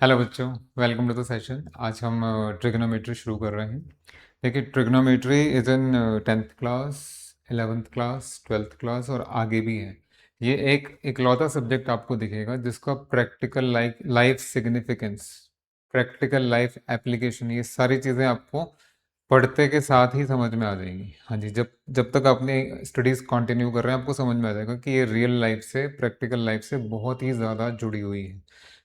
Hello बच्चों, welcome to the session. आज हम ट्रिग्नोमेट्री शुरू कर रहे हैं। देखिए, trigonometry is in 10th class, 11th class, 12th class और आगे भी है। ये एक इकलौता सब्जेक्ट आपको दिखेगा जिसका practical life significance, practical life application, ये सारी चीज़ें आपको पढ़ते के साथ ही समझ में आ जाएंगी। हाँ जी, जब जब तक आपने स्टडीज़ कंटिन्यू कर रहे हैं आपको समझ में आ जाएगा कि ये रियल लाइफ से, प्रैक्टिकल लाइफ से बहुत ही ज़्यादा जुड़ी हुई है।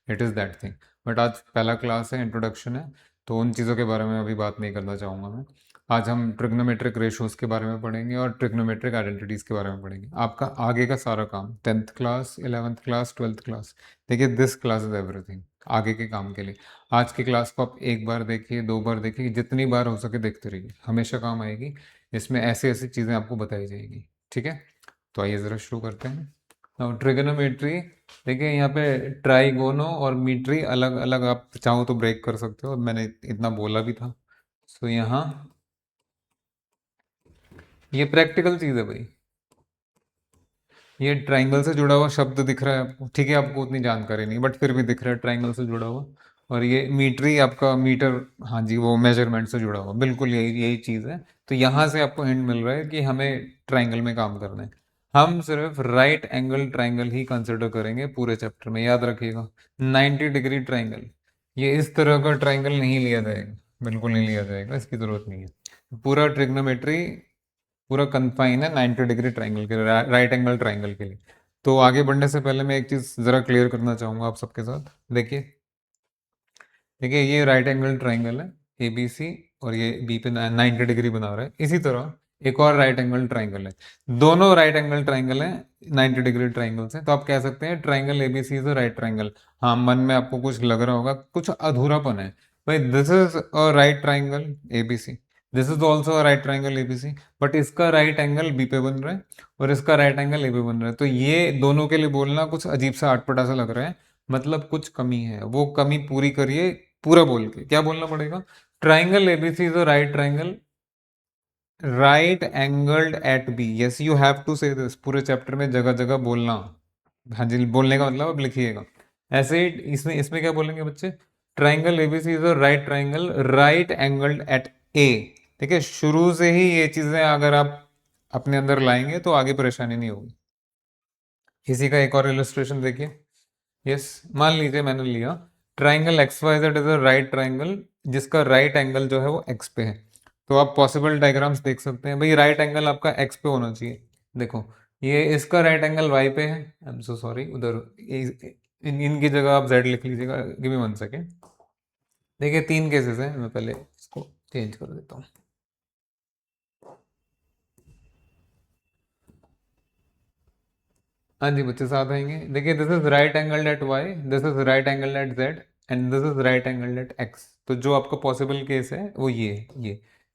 It is that thing. But आज पहला क्लास है, इंट्रोडक्शन है, तो उन चीज़ों के बारे में अभी बात नहीं करना चाहूँगा मैं। आज हम ट्रिग्नोमेट्रिक रेशोज़ के बारे में पढ़ेंगे और ट्रिग्नोमेट्रिक आइडेंटिटीज़ के बारे में पढ़ेंगे। आपका आगे का सारा काम 10th class, 11th class, 12th class, देखिए दिस क्लास इज़ एवरीथिंग आगे के काम के लिए। आज की क्लास को आप एक बार देखिए, दो बार देखिए, जितनी बार हो सके देखते रहिए, हमेशा काम आएगी। इसमें ऐसी ऐसी चीज़ें आपको बताई जाएगी। ठीक है, तो आइए ज़रा शुरू करते हैं। अब ट्रिगोनोमेट्री, देखिए यहाँ पे ट्राइगोनो और मीट्री अलग अलग, आप चाहो तो ब्रेक कर सकते हो, मैंने इतना बोला भी था। सो यहाँ ये प्रैक्टिकल चीज़ है भाई। ये ट्राइंगल से जुड़ा हुआ शब्द दिख रहा है आपको, ठीक है, आपको उतनी जानकारी नहीं बट फिर भी दिख रहा है ट्राइंगल से जुड़ा हुआ। और ये मीट्री आपका मीटर, हाँ जी, वो मेजरमेंट से जुड़ा हुआ, बिल्कुल यही यही चीज़ है। तो यहाँ से आपको हिंट मिल रहा है कि हमें ट्राइंगल में काम करना है। हम सिर्फ राइट एंगल ट्राइंगल ही कंसिडर करेंगे पूरे चैप्टर में, याद रखिएगा। 90 डिग्री ट्राइंगल, ये इस तरह का ट्राइंगल नहीं लिया जाएगा, बिल्कुल नहीं लिया जाएगा, इसकी ज़रूरत नहीं है। पूरा ट्रिग्नोमेट्री पूरा कन्फाइन है 90 डिग्री ट्राइंगल के, राइट एंगल ट्राइंगल के लिए। तो आगे बढ़ने से पहले मैं एक चीज़ ज़रा क्लियर करना चाहूँगा आप सबके साथ। देखिए, देखिए ये राइट एंगल ट्राइंगल है ए बी सी, और ये बी पे 90 डिग्री बना रहा है। इसी तरह एक और राइट एंगल ट्राइंगल है, दोनों राइट एंगल ट्राइंगल हैं 90 डिग्री ट्राइंगल से। तो आप कह सकते हैं triangle A B C is a right triangle. हाँ, मन में आपको कुछ लग रहा होगा, कुछ अधूरापन है भाई। This is a right triangle A B C, this is also a right triangle A B C, but इसका राइट एंगल बी पे बन रहा है और इसका राइट एंगल ए पे बन रहा है। तो ये दोनों के लिए बोलना कुछ अजीब सा अटपटा सा लग रहा है, मतलब कुछ कमी है, वो कमी पूरी करिए। पूरा बोल के क्या बोलना पड़ेगा? Triangle ABC is a right triangle, right angled at B. Yes, you have to say this पूरे चैप्टर में, जगह जगह बोलना। हाँ जी, बोलने का मतलब अब लिखिएगा ऐसे ही। इसमें इसमें क्या बोलेंगे बच्चे? Triangle ABC is a right triangle, right angled at A. ठीक है, शुरू से ही ये चीजें अगर आप अपने अंदर लाएंगे तो आगे परेशानी नहीं होगी। इसी का एक और इलस्ट्रेशन देखिए। यस, मान लीजिए मैंने लिया triangle X Y Z is a right triangle, जिसका राइट एंगल जो है वो एक्स पे है। तो आप पॉसिबल डायग्राम्स देख सकते हैं भाई, राइट एंगल आपका एक्स पे होना चाहिए। देखो, ये इसका राइट एंगल वाई पे है, आई एम सो सॉरी, उधर इनकी जगह आप जेड लिख लीजिएगा। Give me 1 second. देखिए तीन केसेस हैं, मैं पहले इसको चेंज कर देता हूँ। हाँ जी बच्चे, साथ आएंगे। देखिए, this is right angle at Y, this is right angle at Z, and this is right angle at X. तो जो आपका पॉसिबल केस है वो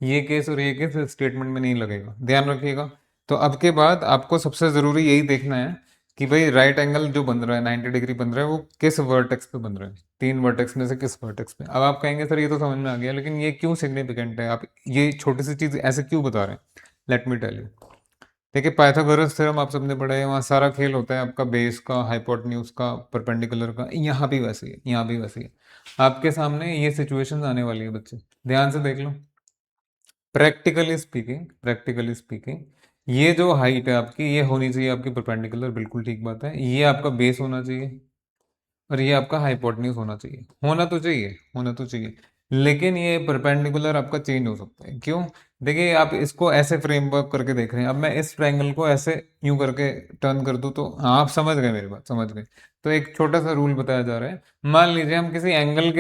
ये केस और ये केस स्टेटमेंट में नहीं लगेगा, ध्यान रखिएगा। तो अब के बाद आपको सबसे ज़रूरी यही देखना है कि भाई राइट एंगल जो बन रहा है 90 डिग्री बन रहा है वो किस वर्टेक्स पे बन रहा है, तीन वर्टेक्स में से किस वर्टेक्स पे। अब आप कहेंगे सर ये तो समझ में आ गया, लेकिन ये क्यों सिग्निफिकेंट है, आप ये छोटी सी चीज़ ऐसे क्यों बता रहे हैं? Let me tell you. देखिए, पाइथागोरस थ्योरम आप सबने पढ़ा है, वहाँ सारा खेल होता है आपका बेस का, हाइपोटेन्यूज का, परपेंडिकुलर का। यहाँ भी वैसे ही है, यहाँ भी वैसे ही है। आपके सामने ये सिचुएशंस आने वाली है बच्चे, ध्यान से देख लो। प्रैक्टिकली स्पीकिंग ये जो हाइट है आपकी, ये होनी चाहिए आपकी परपेंडिकुलर, बिल्कुल ठीक बात है। ये आपका बेस होना चाहिए और ये आपका हाइपोटेन्यूज होना चाहिए, होना तो चाहिए, होना तो चाहिए। लेकिन ये परपेंडिकुलर आपका चेंज हो सकता है, क्यों? देखिए, आप इसको ऐसे फ्रेमवर्क करके देख रहे हैं, अब मैं इस ट्रायंगल को ऐसे यूं करके टर्न कर दूं तो हाँ, आप समझ गए, मेरी बात समझ गए। तो एक छोटा सा रूल बताया जा रहा है। मान लीजिए हम किसी एंगल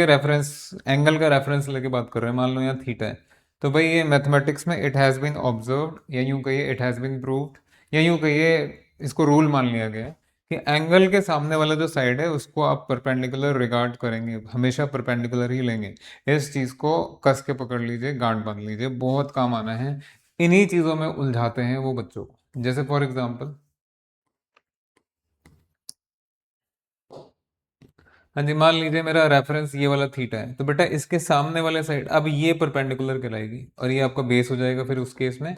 का रेफरेंस लेके बात कर रहे हैं, मान लो यहाँ थीटा है। तो भाई ये मैथमेटिक्स में इट हैज़ बीन ऑब्जर्व्ड, या यूं कहिए इट हैज़ बीन प्रूव्ड, या यूं कहिए इसको रूल मान लिया गया है कि एंगल के सामने वाला जो साइड है उसको आप परपेंडिकुलर रिगार्ड करेंगे, हमेशा परपेंडिकुलर ही लेंगे। इस चीज को कस के पकड़ लीजिए, गांठ बांध लीजिए, बहुत काम आना है। इन्हीं चीजों में उलझाते हैं वो बच्चों को। जैसे फॉर एग्जांपल, हाँ जी, मान लीजिए मेरा रेफरेंस ये वाला थीटा है, तो बेटा इसके सामने वाले साइड अब ये परपेंडिकुलर कहलाएगी और ये आपका बेस हो जाएगा फिर उस केस में,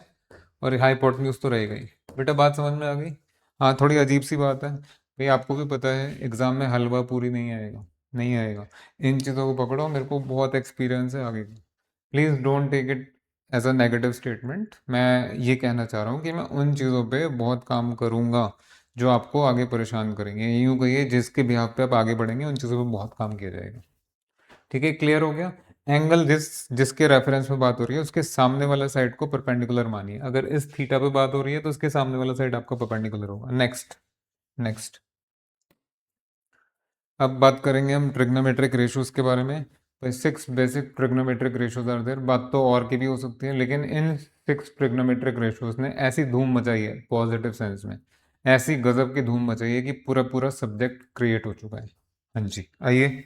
और हाइपोटेन्यूज तो रहेगा ही। बेटा बात समझ में आ गई? हाँ, थोड़ी अजीब सी बात है भाई, आपको भी पता है एग्जाम में हलवा पूरी नहीं आएगा। नहीं आएगा। इन चीज़ों को पकड़ो, मेरे को बहुत एक्सपीरियंस है आगे का। Please don't take it as a negative statement. मैं ये कहना चाह रहा हूँ कि मैं उन चीज़ों पे बहुत काम करूँगा जो आपको आगे परेशान करेंगे। यूँ कहिए जिसके बिहाफ पे आप आगे बढ़ेंगे उन चीज़ों पे बहुत काम किया जाएगा। ठीक है, क्लियर हो गया। एंगल जिसके रेफरेंस में बात हो रही है उसके सामने वाला साइड को परपेंडिकुलर मानिए। अगर इस थीटा पे बात हो रही है तो उसके सामने वाला साइड आपका परपेंडिकुलर होगा। Next next. अब बात करेंगे हम ट्रिग्नोमेट्रिक रेशियोज के बारे में। तो 6 basic trigonometric ratios are there. बात तो और की भी हो सकती है, लेकिन इन 6 ट्रिग्नोमेट्रिक रेशियोज ने ऐसी धूम मचाई है पॉजिटिव सेंस में, ऐसी गजब की धूम मचाई है कि पूरा पूरा सब्जेक्ट क्रिएट हो चुका है। हाँ जी, आइए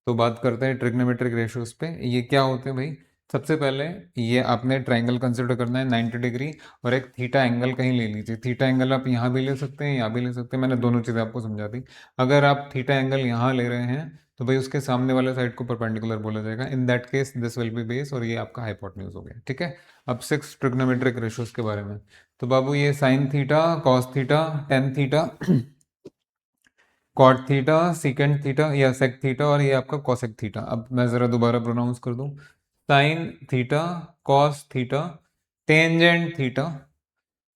तो बात करते हैं ट्रिग्नोमेट्रिक रेशियोज पे। ये क्या होते हैं भाई? सबसे पहले ये आपने ट्राइंगल कंसिडर करना है 90 डिग्री, और एक थीटा एंगल कहीं ले लीजिए। थीटा एंगल आप यहाँ भी ले सकते हैं, यहाँ भी ले सकते हैं। मैंने दोनों चीज़ें आपको समझा दी। अगर आप थीटा एंगल यहाँ ले रहे हैं तो भाई उसके सामने वाले साइड को परपेंडिकुलर बोला जाएगा। In that case this will be base, और ये आपका हाइपोटेन्यूज हो गया। ठीक है। अब 6 ट्रिग्नोमेट्रिक रेशियोज के बारे में। तो बाबू ये sine theta, cos theta, tan theta, cot theta, secant theta या सेक थीटा, और ये आपका कॉसेक थीटा। अब मैं ज़रा दोबारा प्रोनाउंस कर दूं। Sign theta, cos theta, tangent theta,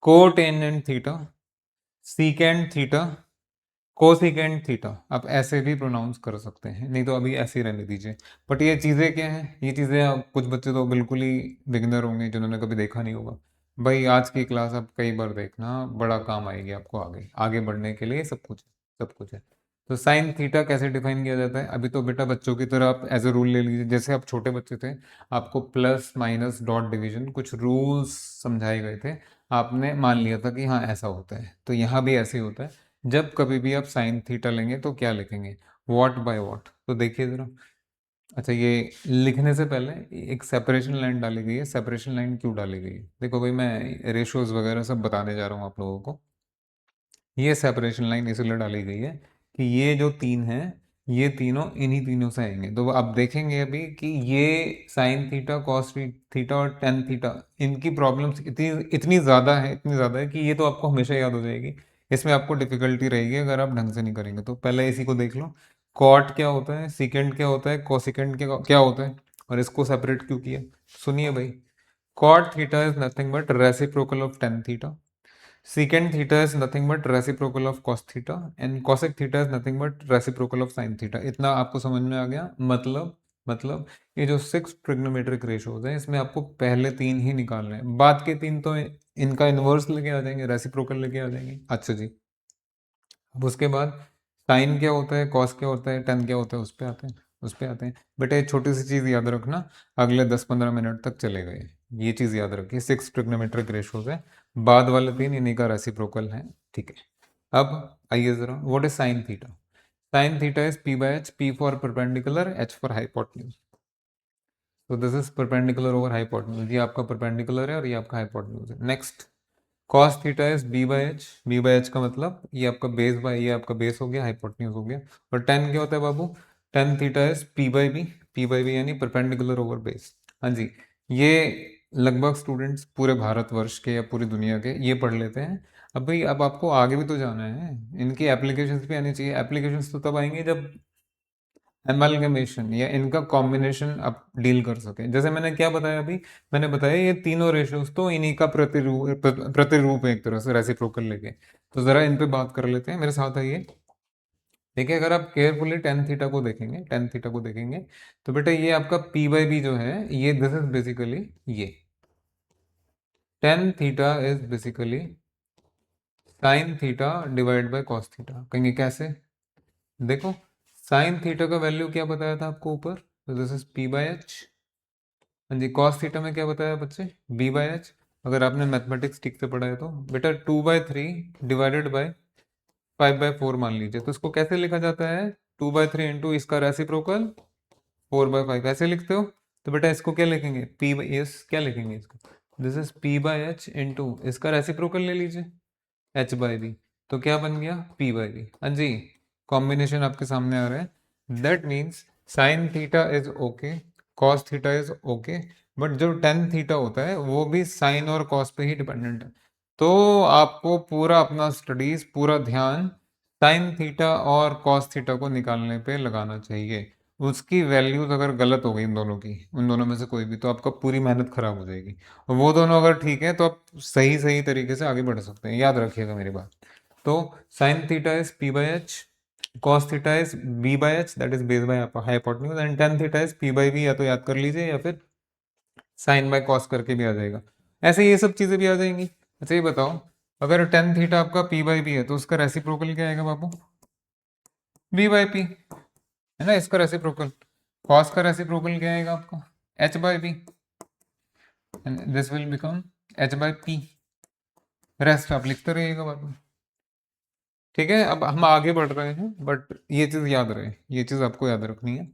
cotangent theta, secant theta, cosecant theta. आप ऐसे भी प्रोनाउंस कर सकते हैं, नहीं तो अभी ऐसे ही रहने दीजिए। बट ये चीज़ें क्या हैं? ये चीज़ें कुछ बच्चे तो बिल्कुल ही बिगिनर होंगे जिन्होंने कभी देखा नहीं होगा। भाई आज की क्लास आप कई बार देखना, बड़ा काम आएगी आपको आगे आगे बढ़ने के लिए। सब कुछ सब कुछ है। तो साइन थीटा कैसे डिफाइन किया जाता है? अभी तो बेटा बच्चों की तरह आप एज ए रूल ले लीजिए। जैसे आप छोटे बच्चे थे, आपको प्लस माइनस डॉट डिवीजन कुछ रूल्स समझाए गए थे, आपने मान लिया था कि हाँ ऐसा होता है। तो यहाँ भी ऐसे ही होता है। जब कभी भी आप साइन थीटा लेंगे तो क्या लिखेंगे? What by what. तो देखिए ज़रा। अच्छा, ये लिखने से पहले एक सेपरेशन लाइन डाली गई है। सेपरेशन लाइन क्यों डाली गई है? देखो भाई, मैं रेशियोज वगैरह सब बताने जा रहा हूँ आप लोगों को। ये सेपरेशन लाइन इसलिए डाली गई है कि ये जो तीन हैं, ये तीनों इन्हीं तीनों से आएंगे। तो अब देखेंगे अभी कि ये साइन थीटा, कॉस थीटा और टेन थीटा, इनकी प्रॉब्लम्स इतनी इतनी ज़्यादा है, इतनी ज़्यादा है कि ये तो आपको हमेशा याद हो जाएगी। इसमें आपको डिफिकल्टी रहेगी अगर आप ढंग से नहीं करेंगे। तो पहले इसी को देख लो। कॉट क्या होता है, सिकेंड क्या होता है, कोसिकेंड क्या क्या होता है, और इसको सेपरेट क्यों किया? सुनिए भाई। Cot theta is nothing but reciprocal of tan theta, secant theta is nothing but reciprocal of cos theta, and cosec theta is nothing but reciprocal of sin theta। इतना आपको समझ में आ गया? मतलब ये जो 6 ट्रिग्नोमेट्रिक रेशियोज हैं इसमें आपको पहले तीन ही निकालने हैं, बाद के तीन तो इनका इनवर्स लेके आ जाएंगे, रेसिप्रोकल लेके आ जाएंगे। अच्छा जी। अब उसके बाद साइन क्या होता है, कॉस क्या होता है, टेन क्या होता है, उस पे आते हैं। बेटा ये छोटी सी चीज़ याद रखना, अगले 10-15 मिनट तक चलेगा ये चीज़ याद रखिए। 6 ट्रिग्नोमेट्रिक रेशियोज है, बाद वाले तीन इन्हीं का रेसिप्रोकल है। ठीक है। अब आइए ज़रा, what is sine theta? Sine theta is P by H, P for perpendicular, H for hypotenuse. तो this is perpendicular over hypotenuse. ये आपका परपेंडिकुलर है और ये आपका हाइपोटेन्यूज है। Next, cos theta is B by H. B by H का मतलब ये आपका बेस बाय, ये आपका बेस हो गया, हाइपोटेन्यूज हो गया। और टेन क्या होता है बाबू? Tan theta is P by B. P by B यानी परपेंडिकुलर ओवर बेस। हाँ जी। ये लगभग स्टूडेंट्स पूरे भारतवर्ष के या पूरी दुनिया के ये पढ़ लेते हैं। अब भाई अब आपको आगे भी तो जाना है, इनकी एप्लीकेशंस भी आनी चाहिए। एप्लीकेशंस तो तब आएंगे जब एमलगमेशन या इनका कॉम्बिनेशन आप डील कर सकें। जैसे मैंने क्या बताया अभी? मैंने बताया ये तीनों रेशियोज तो इन्हीं का प्रतिरूप है एक तरह से, रेसिप्रोकल लेके। तो जरा इन पे बात कर लेते हैं, मेरे साथ आइए। देखिए, अगर आप केयरफुली टेन थीटा को देखेंगे, टेन थीटा को देखेंगे तो बेटा ये आपका पी बाई बी जो है, ये दिस इज बेसिकली ये ten theta is basically sine theta divide by cos theta. कहेंगे कैसे? देखो, साइन थीटा का वैल्यू क्या बताया था आपको ऊपर? तो this is P by H. हाँ जी। कॉस थीटा में क्या बताया बच्चे? B by H. अगर आपने मैथमेटिक्स ठीक से पढ़ा है तो बेटा 2/3 डिवाइडेड बाय 5/4 मान लीजिए। तो इसको कैसे लिखा जाता है? 2/3 इंटू इसका रेसिप्रोकल 4/5 ऐसे लिखते हो। तो बेटा इसको क्या लिखेंगे? पी बाई एस क्या लिखेंगे इसको? This is P by H into इसका रेसिप्रोकल ले लीजिए, एच बाई बी। तो क्या बन गया? P by B. हाँ जी, कॉम्बिनेशन आपके सामने आ रहा है। That means sine theta is okay, cos theta is okay, but जो टेन थीटा होता है वो भी साइन और कॉस पे ही डिपेंडेंट है। तो आपको पूरा अपना स्टडीज, पूरा ध्यान साइन थीटा और कॉस थीटा को निकालने पे लगाना चाहिए। उसकी वैल्यूज अगर गलत हो गई इन दोनों की, उन दोनों में से कोई भी, तो आपका पूरी मेहनत खराब हो जाएगी। और वो दोनों अगर ठीक है तो आप सही सही तरीके से आगे बढ़ सकते हैं, याद रखिएगा मेरी बात। तो sine theta is P by H, cos theta is B by H, that is base by hypotenuse, and tan theta is P by B, या तो याद कर लीजिए या फिर साइन बाय कॉस करके भी आ जाएगा। ऐसे ये सब चीजें भी आ जाएंगी। अच्छा ये बताओ, अगर टेन थीटा आपका पी बाई बी है तो उसका रेसिप्रोकल क्या आएगा बाबू? बी बाई पी, है ना, इसका रेसिप्रोकल। कॉस का रेसिप्रोकल क्या आएगा आपका? H by B, and this will become H by P. Rest आप लिखते रहिएगा बाद में। ठीक है, अब हम आगे बढ़ रहे हैं, बट ये चीज याद रहे, ये चीज आपको याद रखनी है।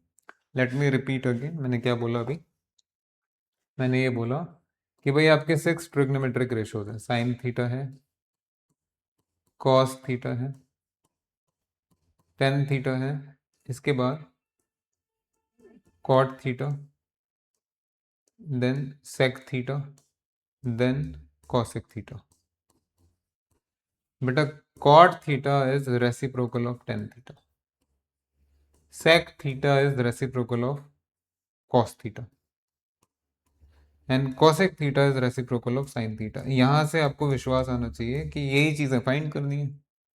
लेट मी रिपीट अगेन, मैंने क्या बोला अभी? मैंने ये बोला कि भाई आपके 6 ट्रिग्नोमेट्रिक रेशियोज है, साइन थीटा है, कॉस थीटा है, टेन थीटा है, इसके बाद cot theta, then sec theta, then cosec theta. बेटा cot theta is reciprocal of tan theta, sec theta is reciprocal of cos theta, and cosec theta is reciprocal of sin theta. यहां से आपको विश्वास आना चाहिए कि यही चीजें फाइंड करनी है।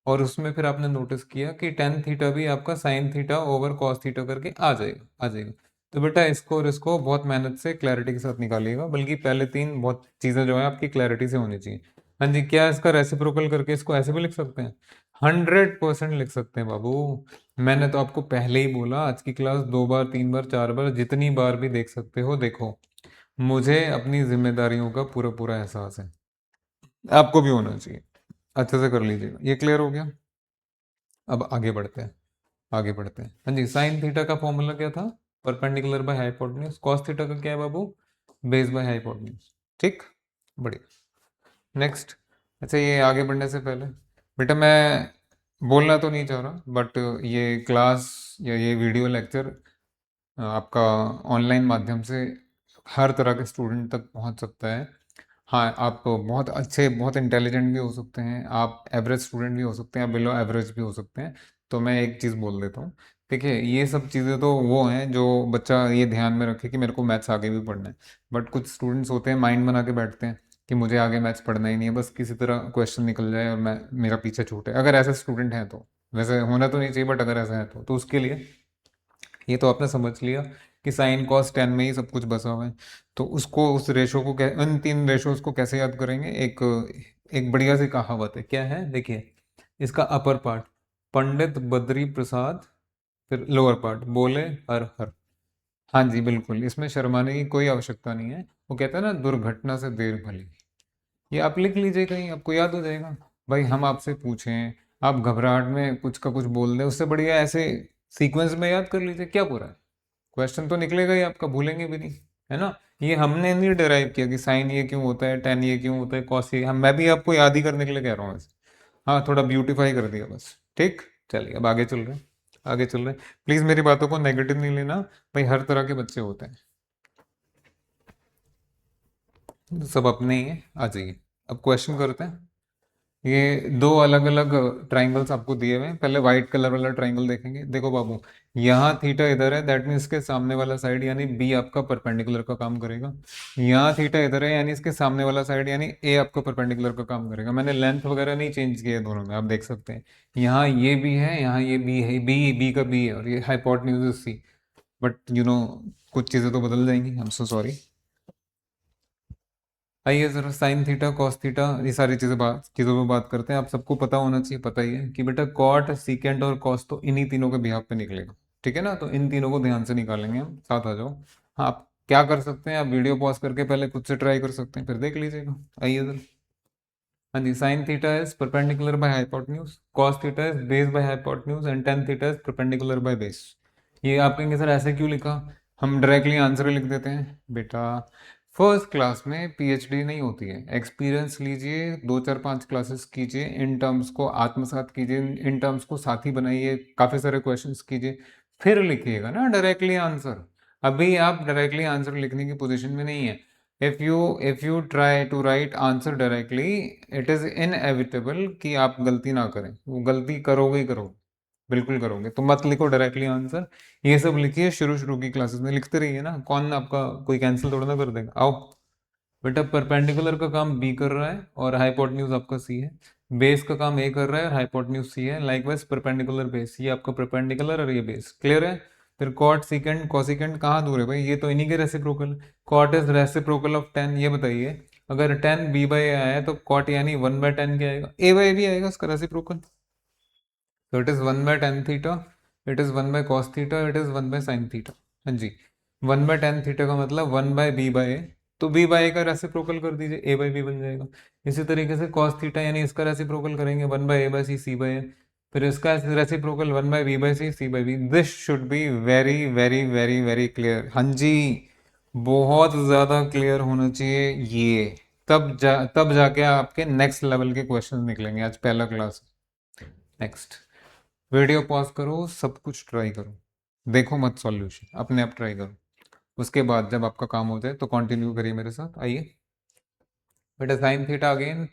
और उसमें फिर आपने नोटिस किया कि tan थीटा भी आपका sin theta over cos theta करके आ जाएगा। तो बेटा इसको और इसको बहुत मेहनत से क्लैरिटी के साथ निकालिएगा, बल्कि पहले 3 बहुत चीजें जो है आपकी क्लैरिटी से होनी चाहिए। हाँ जी, क्या इसका रेसिप्रोकल करके इसको ऐसे भी लिख सकते हैं? 100% लिख सकते हैं बाबू। मैंने तो आपको पहले ही बोला, आज की क्लास 2 बार 3 बार 4 बार जितनी बार भी देख सकते हो देखो। मुझे अपनी जिम्मेदारियों का पूरा पूरा एहसास है, आपको भी होना चाहिए। अच्छे से कर लीजिएगा। ये क्लियर हो गया? अब आगे बढ़ते हैं, आगे बढ़ते हैं। हाँ जी, साइन थीटा का फॉर्मूला क्या था? Perpendicular by hypotenuse. Cos theta का क्या है बाबू? Base by hypotenuse. ठीक, बढ़िया। नेक्स्ट। अच्छा ये आगे बढ़ने से पहले बेटा मैं बोलना तो नहीं चाह रहा, बट ये क्लास या ये वीडियो लेक्चर आपका ऑनलाइन माध्यम से हर तरह के स्टूडेंट तक पहुंच सकता है। हाँ, आप बहुत अच्छे, बहुत इंटेलिजेंट भी हो सकते हैं, आप एवरेज स्टूडेंट भी हो सकते हैं, आप बिलो एवरेज भी हो सकते हैं। तो मैं एक चीज़ बोल देता हूँ, देखिए ये सब चीज़ें तो वो हैं जो बच्चा ये ध्यान में रखे कि मेरे को मैथ्स आगे भी पढ़ना है। बट कुछ स्टूडेंट्स होते हैं माइंड बना के बैठते हैं कि मुझे आगे मैथ्स पढ़ना ही नहीं है, बस किसी तरह क्वेश्चन निकल जाए और मैं मेरा पीछे छूटे। अगर ऐसे स्टूडेंट हैं तो, वैसे होना तो नहीं चाहिए, बट अगर ऐसा है तो उसके लिए ये तो आपने समझ लिया कि साइन कॉस टेन में ही सब कुछ बसा हुआ है। तो उसको, उस रेशो को, उन 3 रेशोज को कैसे याद करेंगे? एक एक बढ़िया सी कहावत है, क्या है देखिए। इसका अपर पार्ट पंडित बद्री प्रसाद, फिर लोअर पार्ट बोले हर हर। हाँ जी बिल्कुल, इसमें शर्माने की कोई आवश्यकता नहीं है। वो कहता है ना, दुर्घटना से देर भली। ये आप लिख लीजिए कहीं, आपको याद हो जाएगा। भाई हम आपसे पूछें, आप घबराहट में कुछ का कुछ बोल दें, उससे बढ़िया ऐसे सीक्वेंस में याद कर लीजिए, क्या बुरा है? क्वेश्चन तो निकलेगा ही आपका, भूलेंगे भी नहीं, है ना। ये हमने नहीं डिराइव किया कि साइन ये क्यों होता है, टेन ये क्यों होता है, कॉस ये, हम मैं भी आपको याद ही करने के लिए कह रहा हूँ वैसे। हाँ, थोड़ा ब्यूटीफाई कर दिया बस। ठीक, चलिए अब आगे चल रहे हैं, आगे चल रहे हैं। प्लीज मेरी बातों को नेगेटिव नहीं लेना, भाई हर तरह के बच्चे होते हैं, सब अपने ही हैं। आ जाइए, अब क्वेश्चन करते हैं। ये 2 अलग अलग ट्राइंगल्स आपको दिए हुए हैं। पहले व्हाइट कलर वाला ट्राइंगल देखेंगे। देखो बाबू, यहाँ थीटा इधर है, दैट मीन्स इसके सामने वाला साइड यानी बी आपका परपेंडिकुलर का काम करेगा। यहाँ थीटा इधर है, यानी इसके सामने वाला साइड यानी ए आपका परपेंडिकुलर का काम करेगा। मैंने लेंथ वगैरह नहीं चेंज किया है दोनों में, आप देख सकते हैं। यहाँ ये बी है, यहाँ ये बी है, बी का बी है, और ये हाइपोटेन्यूज सी। बट कुछ चीज़ें तो बदल जाएंगी, आई एम सो सॉरी। आइए जरा साइन थीटा कॉस थीटा ये सारी चीज़ों पे बात करते हैं। आप सबको पता होना चाहिए, पता ही है कि बेटा कॉट सीकेंट और कॉस तो इन्हीं तीनों के बिहाफ पे निकलेगा। ठीक है ना, तो इन तीनों को ध्यान से निकालेंगे हम, साथ आ जाओ। हाँ, आप क्या कर सकते हैं, आप वीडियो पॉज करके पहले खुद से ट्राई कर सकते हैं, फिर देख लीजिएगा। आइए जरा। हाँ जी, sine theta is perpendicular by hypotenuse, cos theta is base by hypotenuse, and tan theta is perpendicular by base. ये आप कहेंगे सर ऐसे क्यों लिखा? हम डायरेक्टली आंसर लिख देते हैं बेटा। फर्स्ट क्लास में पीएचडी नहीं होती है, एक्सपीरियंस लीजिए, 2 4 5 क्लासेस कीजिए, इन टर्म्स को आत्मसात कीजिए, इन टर्म्स को साथी बनाइए, काफ़ी सारे क्वेश्चंस कीजिए, फिर लिखिएगा ना डायरेक्टली आंसर। अभी आप डायरेक्टली आंसर लिखने की पोजीशन में नहीं है। If you try to write answer directly, it is inevitable कि आप गलती ना करें, वो गलती करोगे ही करोगे, बिल्कुल करोगे, तो मत लिखो डायरेक्टली आंसर। ये सब लिखिए शुरू शुरू की क्लासेस में, लिखते रहिए ना, कौन आपका कोई कैंसिल थोड़ा ना कर देगा। आओ बेटा, परपेंडिकुलर का काम बी कर रहा है और हाइपोटेन्यूज आपका सी है, बेस का काम ए कर रहा है और हाइपोटेन्यूज सी है, लाइकवाइज परपेंडिकुलर बेस, ये आपका परपेंडिकुलर और ये बेस, क्लियर है। फिर कॉट सिकेंड कोसिकेंड कहाँ दूर है भाई, ये तो इन्हीं के reciprocal, cot is reciprocal of tan, ये बताइए अगर टेन बी बाई आया है तो कॉट यानी 1/10 क्या आएगा, ए बाई भी आएगा उसका रेसिप्रोकल, तो it is 1/10 theta, it is 1/cos theta, it is 1/sin theta. हाँ जी, 1/10 थीटा का मतलब 1/b/a, तो b/a का रेसिप्रोकल कर दीजिए, a/b बन जाएगा। इसी तरीके से cos थीटा यानी इसका रेसिप्रोकल करेंगे 1/a/c c/a, फिर इसका reciprocal 1/b/c c/b। This should be very very very very clear. हाँ जी, बहुत ज्यादा क्लियर होना चाहिए ये, तब जाके आपके नेक्स्ट लेवल के क्वेश्चन निकलेंगे। आज पहला क्लास। नेक्स्ट, वीडियो पॉज करो, सब कुछ ट्राई करो, देखो मत सॉल्यूशन, अपने आप ट्राई करो, उसके बाद जब आपका काम हो जाए तो कंटिन्यू करिए मेरे साथ। आइए बेटा, साइन थीटा अगेन,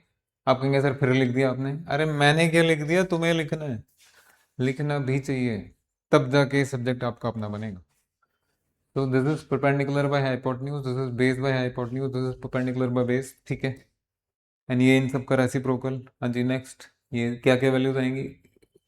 आप कहेंगे सर फिर लिख दिया आपने, अरे मैंने क्या लिख दिया, तुम्हें लिखना है, लिखना भी चाहिए, तब जाके सब्जेक्ट आपका अपना बनेगा। तो this is perpendicular by hypotenuse, this is base by hypotenuse, this is perpendicular by base, ठीक है। एंड ये इन सब का रेसिप्रोकल। हाँ जी, नेक्स्ट, ये क्या क्या वैल्यूज आएंगी,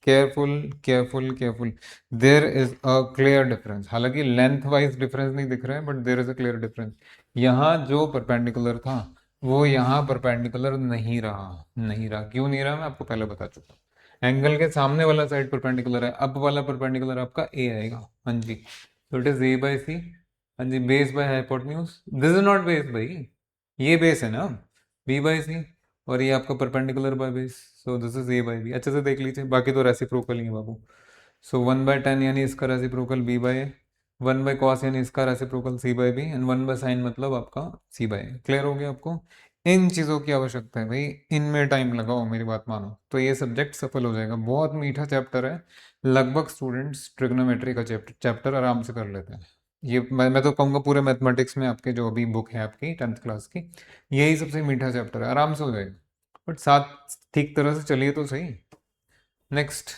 careful careful careful, there is a clear difference, हालांकि लेंथ वाइज डिफरेंस नहीं दिख रहा है, but there is a clear difference. यहाँ जो परपेंडिकुलर था वो यहाँ परपेंडिकुलर नहीं रहा, नहीं रहा, क्यों नहीं रहा मैं आपको पहले बता चुका हूँ। एंगल के सामने वाला साइड परपेंडिकुलर है, अब वाला परपेंडिकुलर आपका ए आएगा। हाँ जी, तो इट इज a/c। हाँ जी, base by hypotenuse, this is not base भाई, ये बेस है ना, b/c, और ये आपका perpendicular by base, so this is a/b, अच्छे से देख लीजिए, बाकी तो रेसिप्रोकल ही है बाबू। सो 1/10 यानी इसका रेसिप्रोकल b/a, 1/cos यानी इसका रेसिप्रोकल c/b, एंड 1/sin मतलब आपका c/a। क्लियर हो गया आपको, इन चीज़ों की आवश्यकता है भाई, इनमें टाइम लगाओ, मेरी बात मानो, तो ये सब्जेक्ट सफल हो जाएगा। बहुत मीठा चैप्टर है, लगभग स्टूडेंट्स ट्रिग्नोमेट्री का चैप्टर आराम से कर लेते हैं। ये मैं तो कहूँगा पूरे मैथमेटिक्स में आपके जो अभी बुक है आपकी 10th क्लास की, यही सबसे मीठा चैप्टर है, आराम से हो जाएगा, बट साथ ठीक तरह से चलिए तो सही। नेक्स्ट,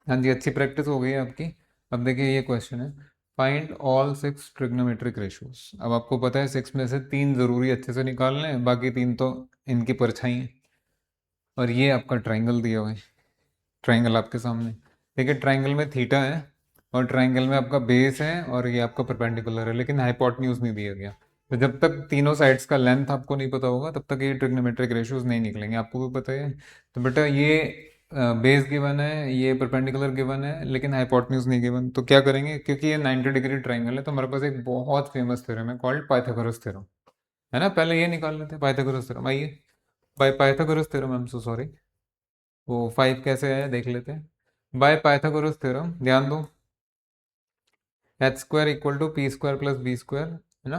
हाँ जी, अच्छी प्रैक्टिस हो गई है आपकी। अब देखिए ये क्वेश्चन है, फाइंड ऑल 6 ट्रिग्नोमेट्रिक रेशियोज। अब आपको पता है 6 में से 3 जरूरी अच्छे से निकालने हैं, बाकी 3 तो इनकी परछाई हैं। और ये आपका ट्राइंगल दिया हुआ है, ट्राइंगल आपके सामने, देखिए ट्राइंगल में थीटा है और ट्राइंगल में आपका बेस है और ये आपका परपेंडिकुलर है, लेकिन हाइपोटेन्यूज नहीं दिया गया। तो जब तक तीनों साइड्स का लेंथ आपको नहीं पता होगा तब तक ये ट्रिग्नोमेट्रिक रेशियोज नहीं निकलेंगे, आपको भी पता है। तो बेटा ये बेस गिवन है, ये परपेंडिकुलर गिवन है, लेकिन हाइपोटेन्यूज नहीं गिवन, तो क्या करेंगे, क्योंकि ये 90 डिग्री ट्राइंगल है तो हमारे पास एक बहुत फेमस थ्योरम है कॉल्ड पाइथागोरस थ्योरम, है ना, पहले ये निकाल लेते हैं पाइथागोरस थ्योरम। आइए, by Pythagoras theorem, I am so sorry, वो 5 कैसे आया देख लेते हैं। बाय पाइथागोरस थ्योरम, ध्यान दो, h² equal to P square plus B square, है ना,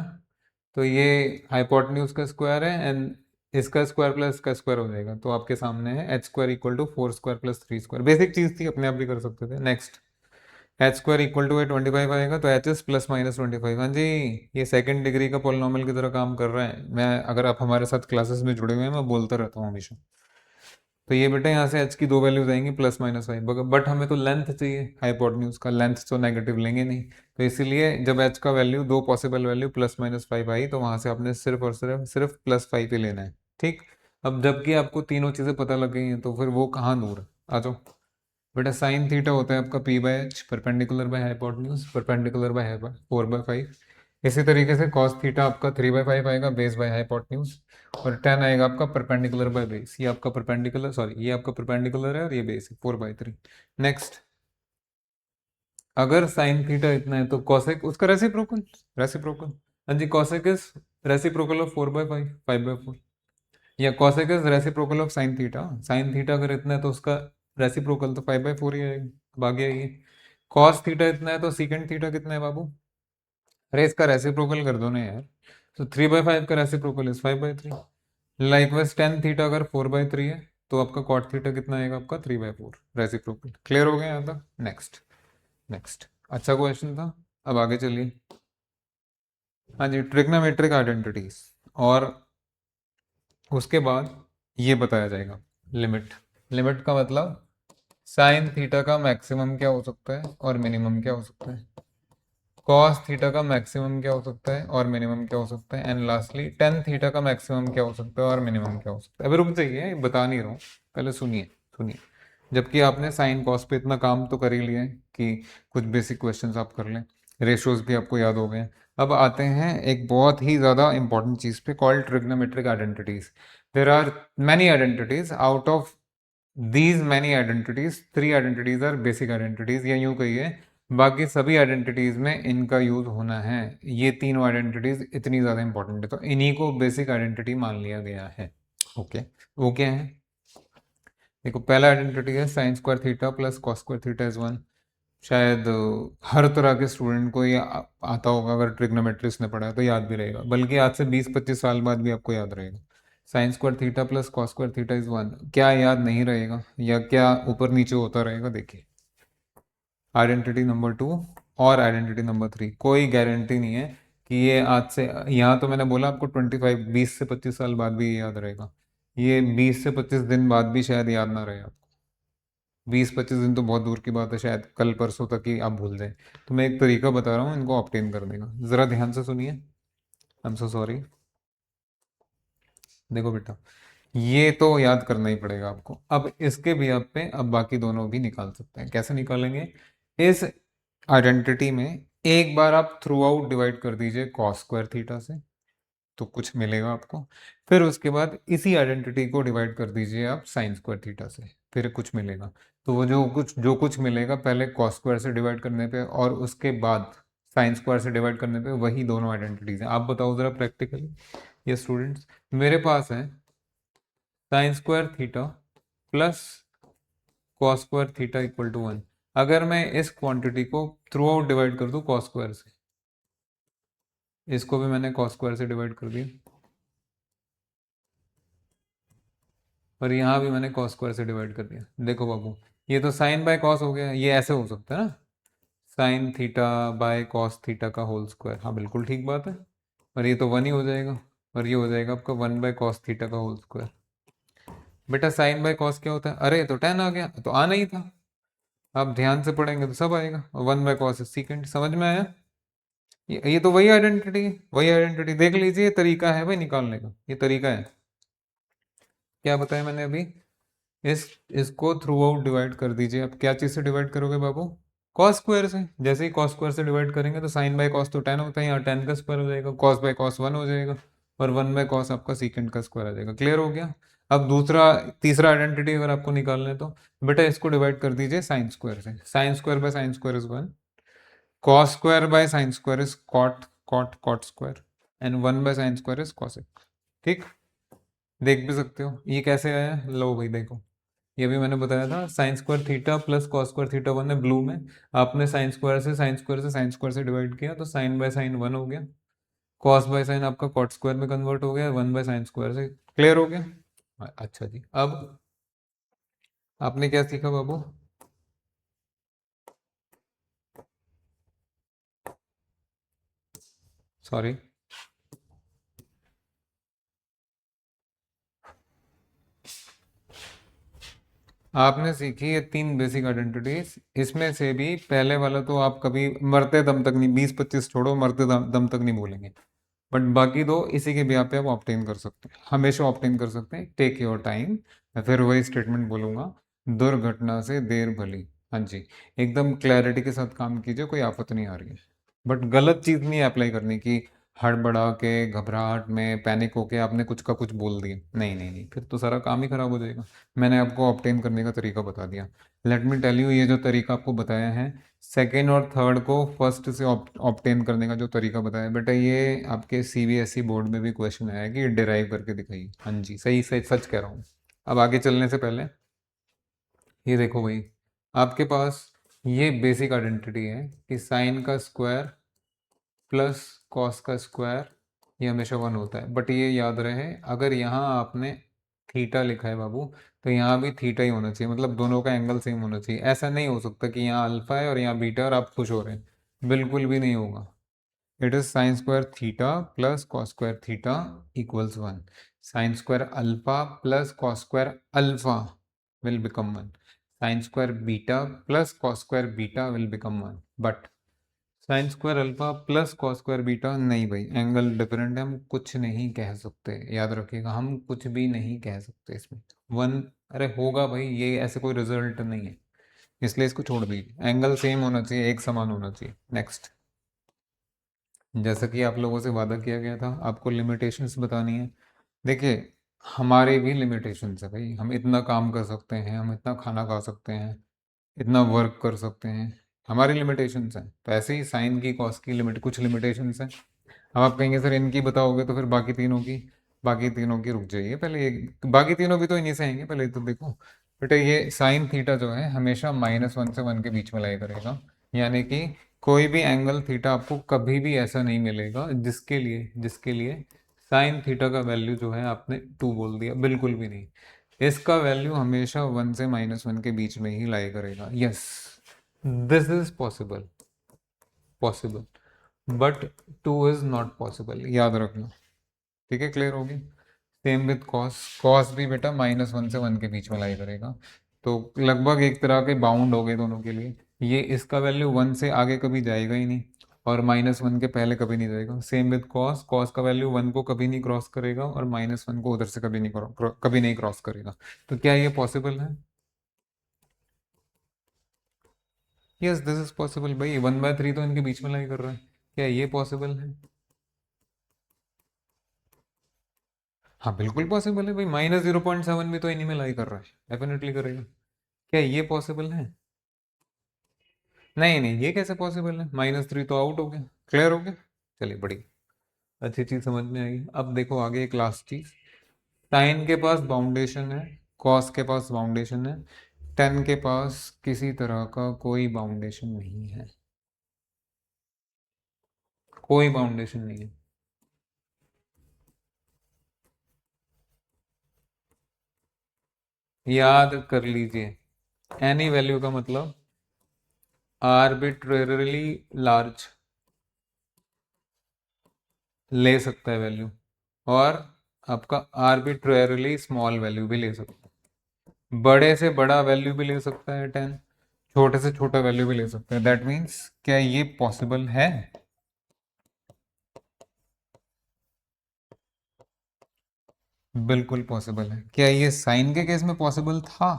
तो ये हाइपोटेन्यूज का स्क्वायर है एंड इसका स्क्वायर प्लस इसका स्क्वायर हो जाएगा, तो आपके सामने है h² equal to 4² plus 3², basic चीज थी, अपने आप भी कर सकते थे। नेक्स्ट, h² इक्वल टू 25 आएगा, तो एच एस प्लस माइनस 25। हाँ जी, ये सेकंड डिग्री का पोलिनोमियल की तरह काम कर रहा है, मैं अगर आप हमारे साथ क्लासेस में जुड़े हुए हैं मैं बोलता रहता हूँ हमेशा। तो ये बेटा यहाँ से h की दो वैल्यूज आएंगी प्लस माइनस 5, बट हमें तो लेंथ चाहिए, हाइपोटेन्यूज का लेंथ तो नेगेटिव लेंगे नहीं, तो इसीलिए जब h का वैल्यू दो पॉसिबल वैल्यू प्लस माइनस 5 आई तो वहां से आपने सिर्फ और सिर्फ प्लस 5 ही लेना है, ठीक। अब जबकि आपको तीनों चीजें पता लग गई हैं तो फिर वो कहाँ दूर है, आ जाओ बेटा। साइन थीटा होता है आपका p/h, perpendicular by hypotenuse, perpendicular by 4/5। इसी तरीके से कॉस थीटा आपका 3/5 आएगा, बेस बाय हाइपोटेन्यूज, और 10 आएगा आपका परपेंडिकुलर बाय बेस, ये आपका परपेंडिकुलर, सॉरी ये आपका परपेंडिकुलर है और ये बेस है 4/3। नेक्स्ट, अगर साइन थीटा इतना है तो कॉसेक उसका रेसिप्रोकल, रेसिप्रोकल, हाँ जी, कॉसेक इज रेसिप्रोकल ऑफ 4/5, 5/4, या cosec is reciprocal of sine theta, sine theta अगर इतना है तो उसका रेसिप्रोकल तो 5/4 ही आएगा। अब आगे आइए, कॉस थीटा इतना है तो सीकेंड थीटा कितना है बाबू, अरे इसका रेसिप्रोकल कर दो ना यार, तो 3/5 का reciprocal is 5/3। Likewise tan theta अगर 4/3 है तो आपका कॉट थीटा कितना आएगा, आपका 3/4, रेसिप्रोकल। क्लियर हो गया यहाँ तक। नेक्स्ट, नेक्स्ट, अच्छा क्वेश्चन था, अब आगे चलिए। हाँ जी, ट्रिग्नोमेट्रिक आइडेंटिटीज। और उसके बाद ये बताया जाएगा लिमिट। लिमिट का मतलब साइन थीटा का मैक्सिमम क्या हो सकता है और मिनिमम क्या हो सकता है, कॉस थीटा का मैक्सिमम क्या हो सकता है और मिनिमम क्या हो सकता है, एंड लास्टली टेन थीटा का मैक्सिमम क्या हो सकता है और मिनिमम क्या हो सकता है। अभी रुक जाइए, बता नहीं रहा हूँ, पहले सुनिए सुनिए। जबकि आपने साइन कॉस पे इतना काम तो कर ही लिया है कि कुछ बेसिक क्वेश्चंस आप कर लें, रेशियोज भी आपको याद हो गए हैं। अब आते हैं एक बहुत ही ज़्यादा इंपॉर्टेंट चीज़ पे, called trigonometric identities. There are many identities, out of these many identities, three identities are basic identities, या यूं कहिए बाकी सभी आइडेंटिटीज में इनका यूज होना है। ये तीनों आइडेंटिटीज इतनी ज्यादा इंपॉर्टेंट है तो इन्हीं को बेसिक आइडेंटिटी मान लिया गया है। ओके, वो क्या है? देखो, पहला आइडेंटिटी है sine square theta plus cos square theta is one. शायद हर तरह के स्टूडेंट को ये आता होगा, अगर ट्रिग्नोमेट्रिक्स ने पढ़ा है तो याद भी रहेगा, बल्कि आज से 20-25 साल बाद भी आपको याद रहेगा। Sign square theta plus cos square theta is one. क्या याद नहीं रहेगा या क्या ऊपर नीचे होता रहेगा? देखिए, आइडेंटिटी नंबर टू और आइडेंटिटी नंबर थ्री, कोई गारंटी नहीं है कि ये आज से, यहाँ तो मैंने बोला आपको 20 से 25 साल बाद भी ये याद रहेगा, ये 20 से 25 दिन बाद भी शायद याद ना रहे आपको। 20-25 दिन तो बहुत दूर की बात है, शायद कल परसों तक ही आप भूल जाए। तो मैं एक तरीका बता रहा हूँ इनको ऑब्टेन करने का, ज़रा ध्यान से सुनिए। I am so sorry. देखो बेटा, ये तो याद करना ही पड़ेगा आपको। अब इसके भी आप पे अब बाकी दोनों भी निकाल सकते हैं। कैसे निकालेंगे? इस आइडेंटिटी में एक बार आप थ्रू आउट डिवाइड कर दीजिए कॉस स्क्वायर थीटा से, तो कुछ मिलेगा आपको। फिर उसके बाद इसी आइडेंटिटी को डिवाइड कर दीजिए आप साइन स्क्वायर थीटा से, फिर कुछ मिलेगा। तो वो जो कुछ मिलेगा पहले कॉस स्क्वायर से डिवाइड करने पे और उसके बाद साइन स्क्वायर से डिवाइड करने पे, वही दोनों आइडेंटिटीज हैं। आप बताओ जरा प्रैक्टिकली, ये स्टूडेंट्स, मेरे पास है sine square theta plus cos square theta equal to one. अगर मैं इस क्वांटिटी को थ्रू आउट डिवाइड कर दूं कॉस स्क्वायर से, इसको भी मैंने कॉस स्क्वायर से डिवाइड कर दिया, और यहाँ भी मैंने कॉस स्क्वायर से डिवाइड कर दिया। देखो बाबू, ये तो साइन बाय कॉस हो गया, ये ऐसे हो सकता है ना, sine theta by cos theta का होल स्क्वायर। हाँ बिल्कुल ठीक बात है। और ये तो वन ही हो जाएगा, और ये हो जाएगा आपका वन बाय कॉस थीटा का होल स्क्वायर। बेटा साइन बाय कॉस क्या होता है? अरे तो टेन आ गया, तो आना ही था। आप ध्यान से पढ़ेंगे तो सब आएगा। वन बाय कॉस सीकेंड, समझ में आया? ये तो वही आइडेंटिटी है, वही आइडेंटिटी देख लीजिए। ये तरीका है भाई निकालने का, ये तरीका है। क्या बताया मैंने अभी? इस इसको थ्रू आउट डिवाइड कर दीजिए। आप क्या चीज़ से डिवाइड करोगे बाबू? कॉस स्क्वायर से। जैसे ही कॉस स्क्वायर से डिवाइड करेंगे तो साइन बाय कॉस तो टेन होता है, यहाँ टेन का स्क्वायर हो जाएगा, कॉस बाय कॉस वन हो जाएगा, और वन बाय कॉस आपका सीकेंड का स्क्वायर आ जाएगा। क्लियर हो गया? अब तीसरा आइडेंटिटी अगर आपको निकालना है तो बेटा इसको डिवाइड कर दीजिए साइन स्क्वायर से। Sine square by sine square is one, cos square by sine square is cot cot cot square, and one by sine square is cosec. ठीक, देख भी सकते हो ये कैसे आया। लो भाई देखो, ये भी मैंने बताया था, sign square theta plus cos square theta one है ब्लू में। आपने साइन स्क्वायर से साइन स्क्वायर से साइन स्क्वायर से डिवाइड किया तो साइन बाय साइन वन हो गया, कॉस बाय साइन आपका कॉट स्क्वायर में कन्वर्ट हो गया, वन बाय साइन स्क्वायर से। क्लियर हो गया? अच्छा जी, अब आपने क्या सीखा बाबू? सॉरी, आपने सीखी ये तीन बेसिक आइडेंटिटीज। इसमें से भी पहले वाला तो आप कभी मरते दम तक नहीं, 20-25 छोड़ो, मरते दम तक नहीं बोलेंगे। बट बाकी दो इसी के भी पे आप ऑप्टेन कर सकते हैं, हमेशा ऑप्टेन कर सकते हैं। Take your time. मैं फिर वही स्टेटमेंट बोलूंगा, दुर्घटना से देर भली। हाँ जी, एकदम क्लैरिटी के साथ काम कीजिए, कोई आफत नहीं आ रही है। बट गलत चीज़ नहीं अप्लाई करनी कि हड़बड़ा के, घबराहट में, पैनिक होके आपने कुछ का कुछ बोल दिया। नहीं नहीं नहीं, फिर तो सारा काम ही खराब हो जाएगा। मैंने आपको ऑप्टेन करने का तरीका बता दिया। लेट मी टेल यू, ये जो तरीका आपको बताया है, सेकेंड और थर्ड को फर्स्ट से ऑप्टेन करने का जो तरीका बताया बेटा, ये आपके सीबीएसई बोर्ड में भी क्वेश्चन आया कि डिराइव करके दिखाइए। हाँ जी, सही सही सच कह रहा हूँ। अब आगे चलने से पहले ये देखो भाई, आपके पास ये बेसिक आइडेंटिटी है कि साइन का स्क्वायर प्लस कॉस का स्क्वायर ये हमेशा वन होता है। बट ये याद रहे, अगर यहाँ आपने थीटा लिखा है बाबू, तो यहाँ भी थीटा ही होना चाहिए, मतलब दोनों का एंगल सेम होना चाहिए। ऐसा नहीं हो सकता कि यहाँ अल्फा है और यहाँ बीटा और आप खुश हो रहे हैं, बिल्कुल भी नहीं होगा। It is sine square theta plus cos square theta equals 1. Sine square alpha plus cos square alpha will become 1. Sin square beta plus cos square beta will become 1. But sine square alpha plus cos square beta नहीं भाई, angle different है, हम कुछ नहीं कह सकते, याद रखिएगा, हम कुछ भी नहीं कह सकते इसमें. वन, अरे होगा भाई, ये ऐसे कोई रिजल्ट नहीं है, इसलिए इसको छोड़ दीजिए. एंगल सेम होना चाहिए, एक समान होना चाहिए. नेक्स्ट, जैसा कि आप लोगों से वादा किया गया था, आपको लिमिटेशंस बतानी है. देखिए, हमारे भी लिमिटेशंस है भाई, हम इतना काम कर सकते हैं, हम इतना खाना खा सकते हैं, इतना वर्क कर सकते हैं, हमारी लिमिटेशंस हैं. तो ऐसे ही साइन की कॉस की लिमिट, कुछ लिमिटेशंस हैं. अब आप कहेंगे सर इनकी बताओगे तो फिर बाकी तीनों की रुक जाइए, पहले ये बाकी तीनों भी तो इन्हीं से आएंगे, पहले तो देखो बेटा, ये साइन थीटा जो है हमेशा -1 से 1 के बीच में लाई करेगा. यानी कि कोई भी एंगल थीटा आपको कभी भी ऐसा नहीं मिलेगा जिसके लिए साइन थीटा का वैल्यू जो है आपने 2 बोल दिया, बिल्कुल भी नहीं. इसका वैल्यू हमेशा 1 से -1 के बीच में ही लाई करेगा. Yes, this is possible, but 2 is not possible, याद रखना. ठीक है, क्लियर होगी. सेम विथ कॉस, कॉस भी बेटा -1 से 1 के बीच में लाई करेगा. तो लगभग एक तरह के बाउंड हो गए दोनों के लिए. ये इसका वैल्यू 1 से आगे कभी जाएगा ही नहीं, और -1 के पहले कभी नहीं जाएगा. सेम विथ कॉस, कॉस का वैल्यू 1 को कभी नहीं क्रॉस करेगा, और -1 को उधर से कभी नहीं क्रॉस करेगा. तो क्या ये पॉसिबल है? यस, दिस इज पॉसिबल भाई. 1/3 तो इनके बीच में लाई कर रहा है. क्या ये पॉसिबल है? हाँ बिल्कुल पॉसिबल है भाई. -0.7 भी तो इन्हीं में लाई कर रहा है, डेफिनेटली करेगा. क्या ये पॉसिबल है? नहीं नहीं, ये कैसे पॉसिबल है? -3 तो आउट हो गया, क्लियर हो गया. चलिए, बड़ी अच्छी चीज समझ में आई. अब देखो आगे एक लास्ट चीज. साइन के पास बाउंडेशन है, कॉस के पास बाउंडेशन है, टेन के पास किसी तरह का कोई बाउंडेशन नहीं है. कोई बाउंडेशन नहीं है. याद कर लीजिए, एनी वैल्यू का मतलब आर्बिट्रेरली लार्ज ले सकता है वैल्यू, और आपका आर्बिट्रेरली स्मॉल वैल्यू भी ले सकता है. बड़े से बड़ा वैल्यू भी ले सकता है 10, छोटे से छोटा वैल्यू भी ले सकता है. दैट मीन्स क्या ये पॉसिबल है? बिल्कुल पॉसिबल है. क्या ये साइन के केस में पॉसिबल था?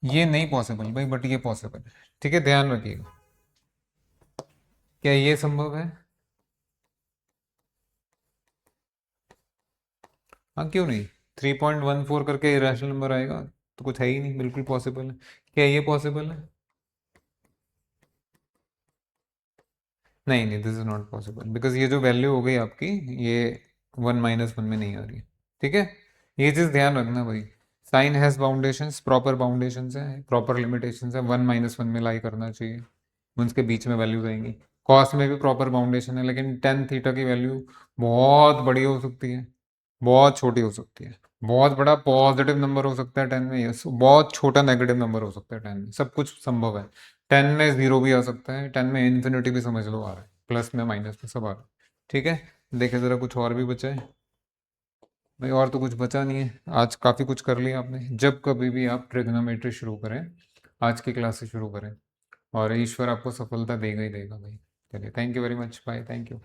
ये नहीं पॉसिबल भाई, बट ये पॉसिबल है. ठीक है, ध्यान रखिएगा. क्या ये संभव है? हाँ, क्यों नहीं. 3.14 करके इरेशनल नंबर आएगा तो कुछ है ही नहीं, बिल्कुल पॉसिबल है. क्या ये पॉसिबल है? नहीं नहीं, this is not possible, because ये जो वैल्यू हो गई आपकी, ये 1 - 1 में नहीं आ रही है. ठीक है, ये चीज ध्यान रखना भाई. Sine has boundations, proper boundations है, प्रॉपर लिमिटेशंस है. 1 - 1 में लाई करना चाहिए, उसके बीच में वैल्यूज आएंगी. कॉस में भी प्रॉपर बाउंडेशन है, लेकिन टेन थीटा की वैल्यू बहुत बड़ी हो सकती है, बहुत छोटी हो सकती है. बहुत बड़ा पॉजिटिव नंबर हो सकता है 10 में, यस. बहुत छोटा नेगेटिव नंबर हो सकता है 10 में, सब कुछ संभव है. 10 में 0 भी आ सकता है, 10 में इन्फिनिटी भी समझ लो आ रहा है, प्लस में माइनस में सब आ रहा है. ठीक है, देखे जरा कुछ और भी बचा है भाई. और तो कुछ बचा नहीं है, आज काफ़ी कुछ कर लिया आपने. जब कभी भी आप ट्रिग्नोमेट्री शुरू करें, आज की क्लास से शुरू करें, और ईश्वर आपको सफलता देगा ही देगा भाई. चलिए, thank you very much, bye, thank you.